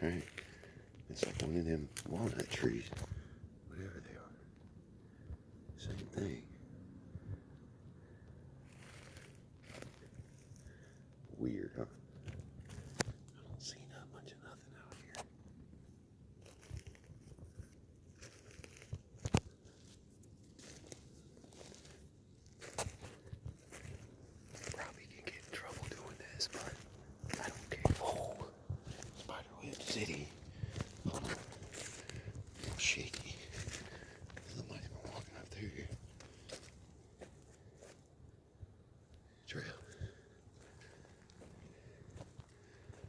right? It's like one of them walnut trees, whatever they are. Same thing. Weird, huh? I don't see not much of nothing out here. Probably can get in trouble doing this, but I don't care. Oh, Spiderweb City.